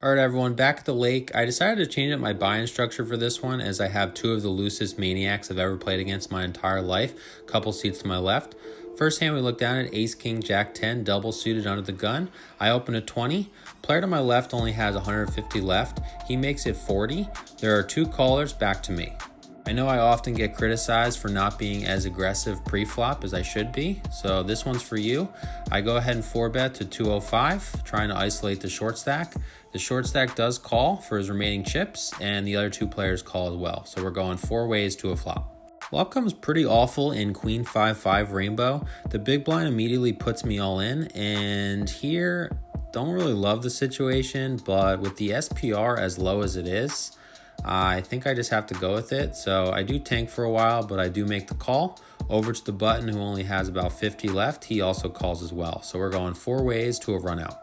All right, everyone, back at the lake. I decided to change up my buy-in structure for this one as I have two of the loosest maniacs I've ever played against my entire life, a couple seats to my left. First hand, we look down at ace, king, jack 10, double suited under the gun. I open a 20. Player to my left only has 150 left. He makes it 40. There are two callers back to me. I know I often get criticized for not being as aggressive pre-flop as I should be, so this one's for you. I go ahead and 4-bet to 205, trying to isolate the short stack. The short stack does call for his remaining chips, and the other two players call as well, so we're going 4 ways to a flop. Flop comes pretty awful in queen 5-5 rainbow. The big blind immediately puts me all in, and here, don't really love the situation, but with the SPR as low as it is, I think I just have to go with it. So I do tank for a while, but I do make the call. Over to the button, who only has about 50 left. He also calls as well. So we're going 4 ways to a run out.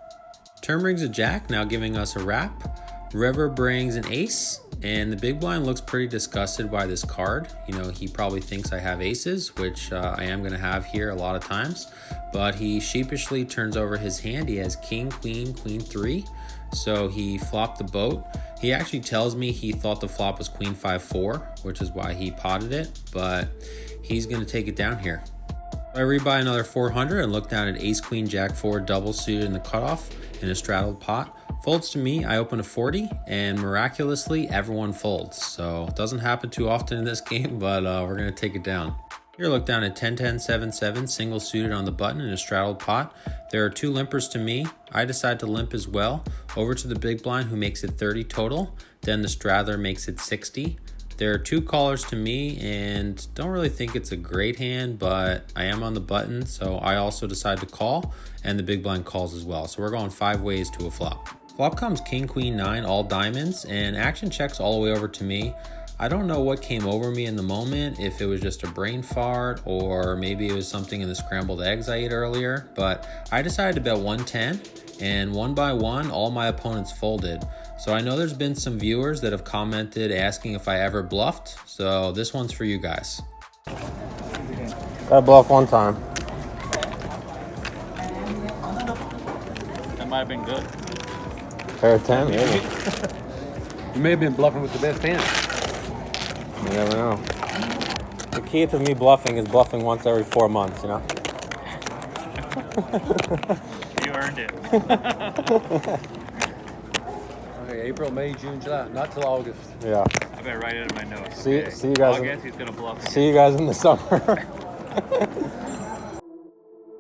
Turn brings a jack, now giving us a wrap. River brings an ace, and the big blind looks pretty disgusted by this card. You know, he probably thinks I have aces, which I am going to have here a lot of times. But he sheepishly turns over his hand. He has king, queen, queen 3. So he flopped the boat. He actually tells me he thought the flop was queen 5-4, which is why he potted it, but he's going to take it down here. I rebuy another 400 and look down at ace, queen, jack 4, double suited in the cutoff in a straddled pot. Folds to me, I open a 40, and miraculously everyone folds. So it doesn't happen too often in this game, but we're going to take it down. Here, look down at 10-10, 7-7, single suited on the button in a straddled pot. There are two limpers to me. I decide to limp as well. Over to the big blind, who makes it 30 total. Then the straddler makes it 60. There are two callers to me, and don't really think it's a great hand, but I am on the button, so I also decide to call, and the big blind calls as well. So we're going 5 ways to a flop. Flop comes king, queen, 9, all diamonds, and action checks all the way over to me. I don't know what came over me in the moment, if it was just a brain fart or maybe it was something in the scrambled eggs I ate earlier, but I decided to bet 110, and one by one, all my opponents folded. So I know there's been some viewers that have commented asking if I ever bluffed, so this one's for you guys. I bluffed one time. That might have been good. Pair of 10, maybe. You may have been bluffing with the best hand. You never know. The key to me bluffing is bluffing once every 4 months, you know? You earned it. Okay, April, May, June, July, not till August. Yeah. I bet right into my nose. See you guys. August, he's gonna bluff. See you guys in the summer.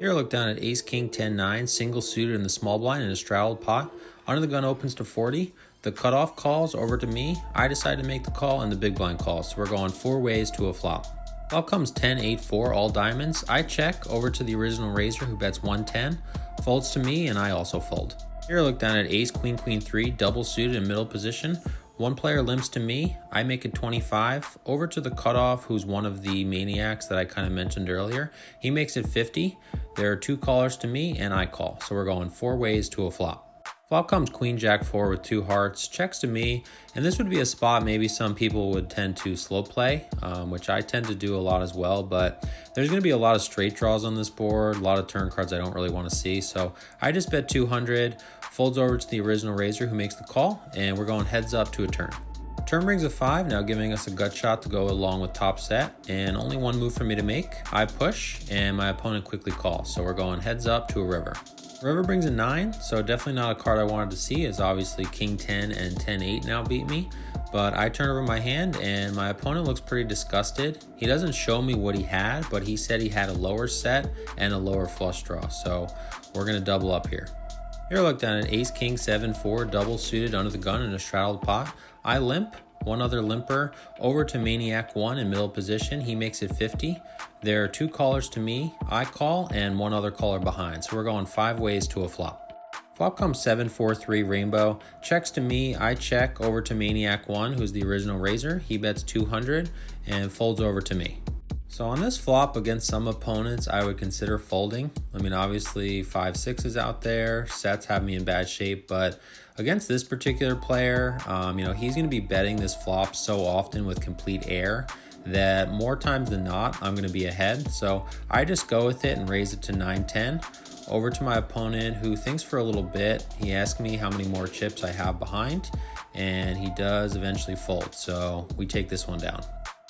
Here, look down at ace, king, 10, 9, single suited in the small blind in a straddled pot. Under the gun opens to 40. The cutoff calls over to me. I decide to make the call, and the big blind calls. So we're going 4 ways to a flop. Flop comes 10, 8, 4, all diamonds. I check over to the original raiser, who bets 110. Folds to me, and I also fold. Here, look down at ace, queen, queen 3, double suited in middle position. One player limps to me. I make it 25. Over to the cutoff, who's one of the maniacs that I kind of mentioned earlier. He makes it 50. There are two callers to me, and I call. So we're going 4 ways to a flop. Flop comes queen, jack 4 with 2 hearts, checks to me, and this would be a spot maybe some people would tend to slow play, which I tend to do a lot as well, but there's going to be a lot of straight draws on this board, a lot of turn cards I don't really want to see, so I just bet 200, folds over to the original raiser who makes the call, and we're going heads up to a turn. Turn brings a 5, now giving us a gut shot to go along with top set, and only one move for me to make. I push, and my opponent quickly calls, so we're going heads up to a river. River brings a 9, so definitely not a card I wanted to see, as obviously king 10 and 10-8 now beat me. But I turn over my hand, and my opponent looks pretty disgusted. He doesn't show me what he had, but he said he had a lower set and a lower flush draw, so we're going to double up here. Here, look down at ace, king, 7, 4, double suited under the gun in a straddled pot. I limp. One other limper over to Maniac 1 in middle position. He makes it 50. There are two callers to me. I call, and one other caller behind. So we're going 5 ways to a flop. Flop comes 7, 4, 3 rainbow. Checks to me. I check over to Maniac 1, who's the original raiser. He bets 200 and folds over to me. So on this flop against some opponents, I would consider folding. I mean, obviously 5-6 is out there. Sets have me in bad shape, but against this particular player, he's going to be betting this flop so often with complete air that more times than not, I'm going to be ahead. So I just go with it and raise it to 9-10. over to my opponent, who thinks for a little bit. He asked me how many more chips I have behind, and he does eventually fold, so we take this one down.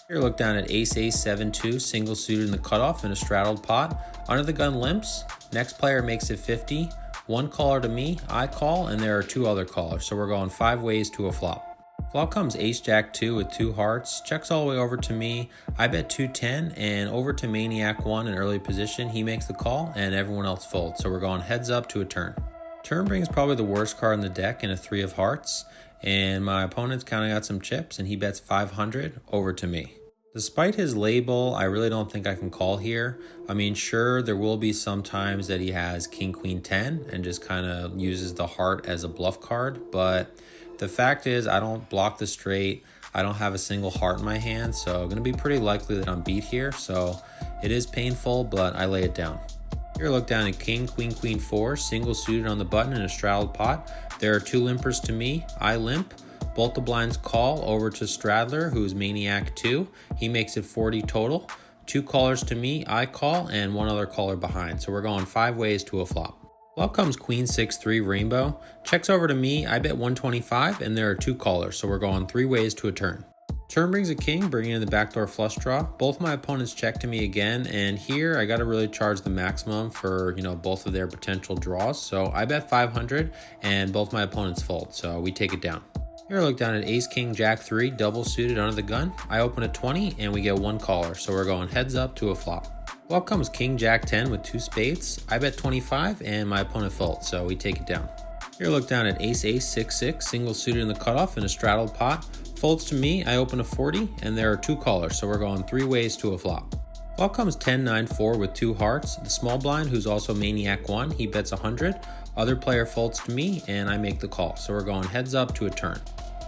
Here, look down at ace 7-2, single suited in the cutoff in a straddled pot. Under the gun limps. Next player makes it 50. One caller to me, I call, and there are two other callers, so we're going 5 ways to a flop. Flop comes ace jack 2 with 2 hearts, checks all the way over to me. I bet 210, and over to maniac 1 in early position. He makes the call, and everyone else folds, so we're going heads up to a turn. Turn brings probably the worst card in the deck in a 3 of hearts, and my opponent's counting out some chips, and he bets 500 over to me. Despite his label, I really don't think I can call here. I mean, sure, there will be some times that he has king, queen, 10 and just kind of uses the heart as a bluff card. But the fact is, I don't block the straight. I don't have a single heart in my hand, so I'm going to be pretty likely that I'm beat here. So it is painful, but I lay it down. Here, look down at king, queen, queen, 4, single suited on the button in a straddled pot. There are 2 limpers to me. I limp. Both the blinds call over to Straddler, who's maniac 2. He makes it 40 total. 2 callers to me, I call, and 1 other caller behind. So we're going 5 ways to a flop. Flop comes queen 6-3 rainbow. Checks over to me, I bet 125, and there are 2 callers. So we're going 3 ways to a turn. Turn brings a king, bringing in the backdoor flush draw. Both my opponents check to me again, and here I got to really charge the maximum for, both of their potential draws. So I bet 500, and both my opponents fold. So we take it down. Here, look down at ace king jack 3, double suited under the gun. I open at 20 and we get 1 caller, so we're going heads up to a flop. Flop comes king jack 10 with 2 spades. I bet 25 and my opponent folds, so we take it down. Here, look down at ace 6-6, single suited in the cutoff in a straddled pot. Folds to me, I open a 40 and there are 2 callers, so we're going 3 ways to a flop. Flop comes 10-9-4 with 2 hearts. The small blind, who's also maniac 1, he bets 100. Other player folds to me and I make the call, so we're going heads up to a turn.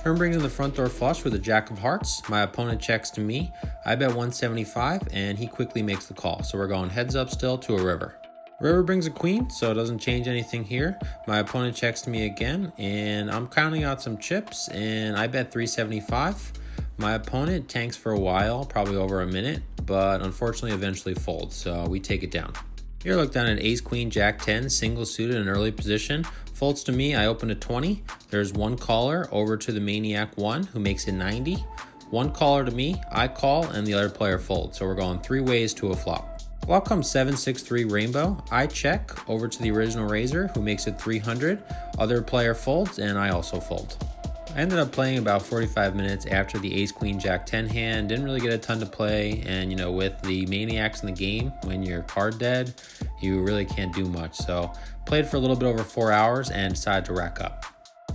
Turn brings in the front door flush with a jack of hearts. My opponent checks to me. I bet 175 and he quickly makes the call, so we're going heads up still to a river. River brings a queen, so it doesn't change anything here. My opponent checks to me again and I'm counting out some chips and I bet 375. My opponent tanks for a while, probably over a minute, but unfortunately eventually folds, so we take it down. Here, look down at ace queen jack 10, single suited in early position. Folds to me, I open at 20. There's 1 caller over to the maniac 1, who makes it 90. 1 caller to me, I call, and the other player folds, so we're going 3 ways to a flop. Flop comes 7-6-3 rainbow. I check over to the original raiser, who makes it 300. Other player folds, and I also fold. I ended up playing about 45 minutes after the ace queen jack 10 hand. Didn't really get a ton to play, and with the maniacs in the game, when you're card dead, you really can't do much. So played for a little bit over 4 hours and decided to rack up.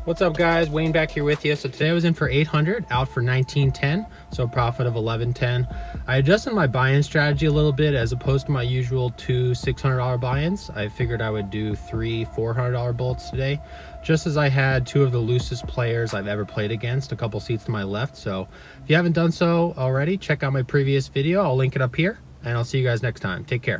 What's up, guys? Wayne back here with you. So today I was in for 800, out for 1910, so a profit of 1110. I adjusted my buy-in strategy a little bit. As opposed to my usual 2 $600 buy-ins, I figured I would do 3 $400 bullets today, just as I had 2 of the loosest players I've ever played against, a couple seats to my left. So if you haven't done so already, check out my previous video. I'll link it up here, and I'll see you guys next time. Take care.